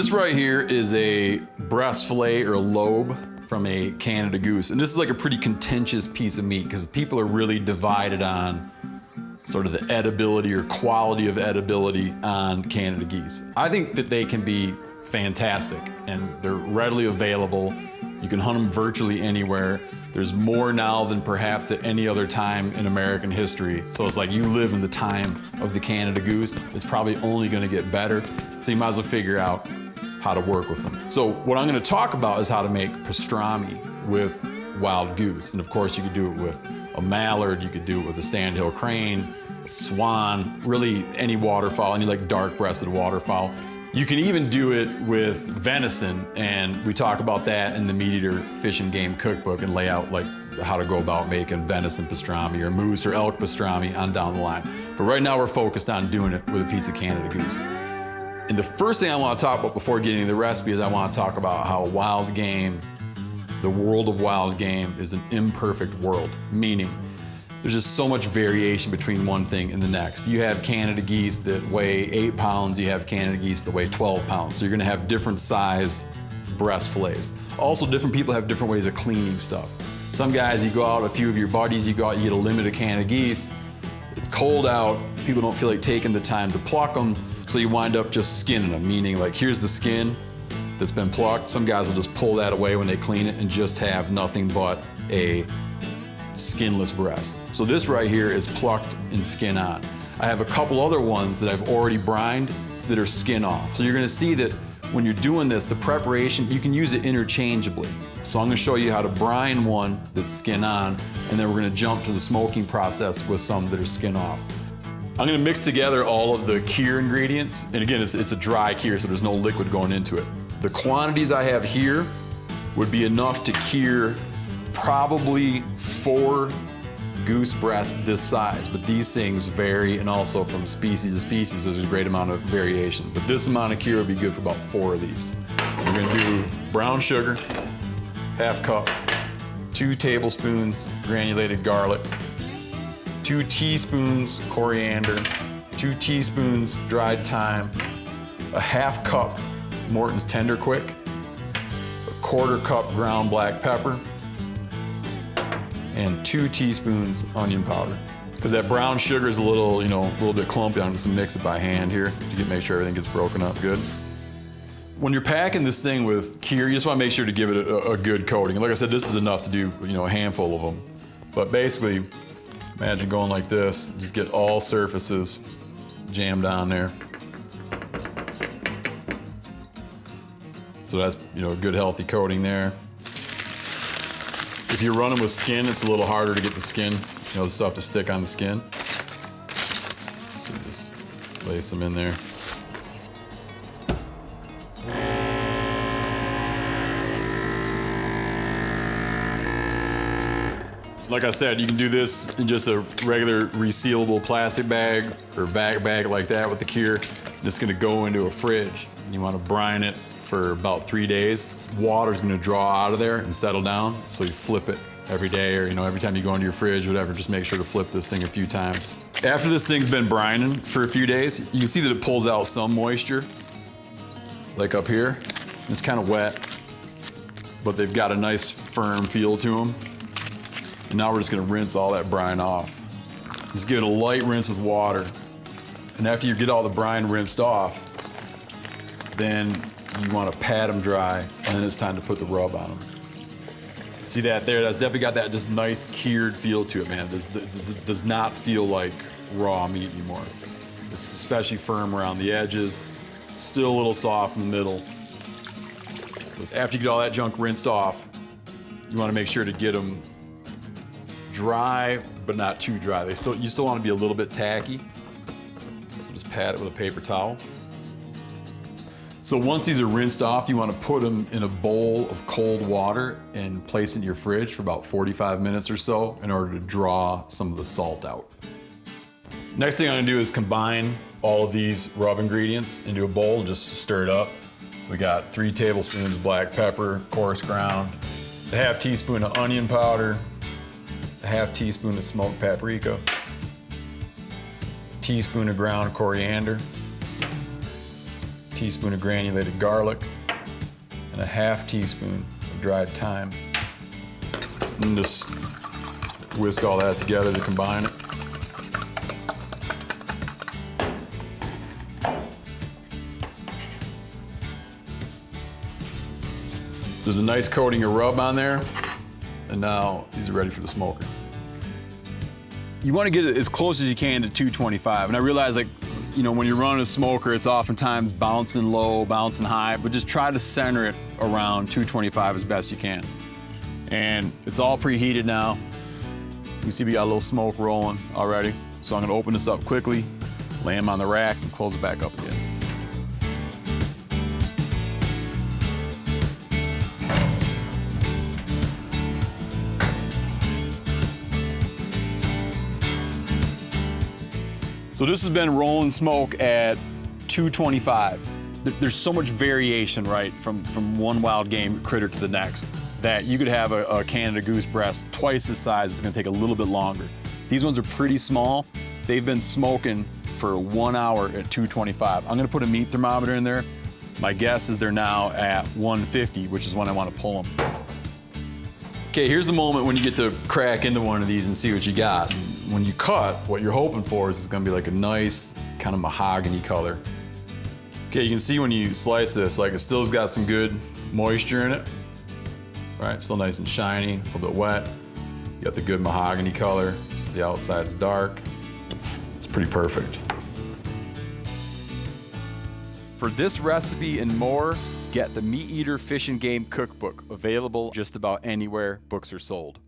This right here is a breast fillet or lobe from a Canada goose. And this is like a pretty contentious piece of meat because people are really divided on sort of the edibility or quality of edibility on Canada geese. I think that they can be fantastic and they're readily available. You can hunt them virtually anywhere. There's more now than perhaps at any other time in American history. So it's like you live in the time of the Canada goose. It's probably only gonna get better. So you might as well figure out how to work with them. So what I'm gonna talk about is how to make pastrami with wild goose. And of course you could do it with a mallard, you could do it with a sandhill crane, a swan, really any waterfowl, any like dark-breasted waterfowl. You can even do it with venison, and we talk about that in the MeatEater Fish and Game Cookbook and lay out like how to go about making venison pastrami or moose or elk pastrami on down the line. But right now we're focused on doing it with a piece of Canada goose. And the first thing I want to talk about before getting to the recipe is I want to talk about how wild game, the world of wild game, is an imperfect world, meaning there's just so much variation between one thing and the next. You have Canada geese that weigh 8 pounds, you have Canada geese that weigh 12 pounds. So you're gonna have different size breast fillets. Also, different people have different ways of cleaning stuff. Some guys, you go out, a few of your buddies, you go out, you get a limited Canada geese, it's cold out, people don't feel like taking the time to pluck them, so you wind up just skinning them, meaning like here's the skin that's been plucked. Some guys will just pull that away when they clean it and just have nothing but a skinless breast. So this right here is plucked and skin on. I have a couple other ones that I've already brined that are skin off. So you're gonna see that when you're doing this, the preparation, you can use it interchangeably. So I'm gonna show you how to brine one that's skin on, and then we're gonna jump to the smoking process with some that are skin off. I'm gonna mix together all of the kheer ingredients. And again, it's a dry kheer, so there's no liquid going into it. The quantities I have here would be enough to kheer probably 4 goose breasts this size, but these things vary, and also from species to species, there's a great amount of variation. But this amount of kheer would be good for about 4 of these. We're gonna do brown sugar, ½ cup, 2 tablespoons granulated garlic, 2 teaspoons coriander, 2 teaspoons dried thyme, a ½ cup Morton's Tender Quick, a ¼ cup ground black pepper, and 2 teaspoons onion powder. Because that brown sugar is a little, a little bit clumpy. I'm just gonna mix it by hand here to make sure everything gets broken up good. When you're packing this thing with kheer, you just wanna make sure to give it a good coating. And like I said, this is enough to do, a handful of them. But basically, imagine going like this, just get all surfaces jammed on there. So that's, a good healthy coating there. If you're running with skin, it's a little harder to get the skin, the stuff to stick on the skin. So just lay some in there. Like I said, you can do this in just a regular resealable plastic bag or bag like that with the kheer. And it's gonna go into a fridge. And you wanna brine it for about 3 days. Water's gonna draw out of there and settle down, so you flip it every day, or every time you go into your fridge, whatever, just make sure to flip this thing a few times. After this thing's been brining for a few days, you can see that it pulls out some moisture, like up here. It's kind of wet, but they've got a nice firm feel to them. And now we're just gonna rinse all that brine off. Just give it a light rinse with water. And after you get all the brine rinsed off, then you want to pat them dry, and then it's time to put the rub on them. See that there? That's definitely got that just nice kheered feel to it, man. This does not feel like raw meat anymore. It's especially firm around the edges, still a little soft in the middle. After you get all that junk rinsed off, you want to make sure to get them dry, but not too dry. You still want to be a little bit tacky. So just pat it with a paper towel. So once these are rinsed off, you want to put them in a bowl of cold water and place it in your fridge for about 45 minutes or so in order to draw some of the salt out. Next thing I'm gonna do is combine all of these rub ingredients into a bowl and just stir it up. So we got 3 tablespoons of black pepper, coarse ground, a ½ teaspoon of onion powder, a ½ teaspoon of smoked paprika, a teaspoon of ground coriander, teaspoon of granulated garlic, and a half teaspoon of dried thyme. And just whisk all that together to combine it. There's a nice coating of rub on there, and now these are ready for the smoker. You want to get it as close as you can to 225, and I realize, like, you know, when you're running a smoker, it's oftentimes bouncing low, bouncing high, but just try to center it around 225 as best you can. And it's all preheated now. You can see we got a little smoke rolling already. So I'm gonna open this up quickly, lay them on the rack, and close it back up again. So this has been rolling smoke at 225. There's so much variation, right, from one wild game critter to the next, that you could have a Canada goose breast twice this size. It's gonna take a little bit longer. These ones are pretty small. They've been smoking for 1 hour at 225. I'm gonna put a meat thermometer in there. My guess is they're now at 150, which is when I wanna pull them. Okay, here's the moment when you get to crack into one of these and see what you got. When you cut, what you're hoping for is it's gonna be like a nice kind of mahogany color. Okay, you can see when you slice this, like it still's got some good moisture in it. Right, still nice and shiny, a little bit wet. You got the good mahogany color. The outside's dark. It's pretty perfect. For this recipe and more, get the MeatEater Fish and Game Cookbook, available just about anywhere books are sold.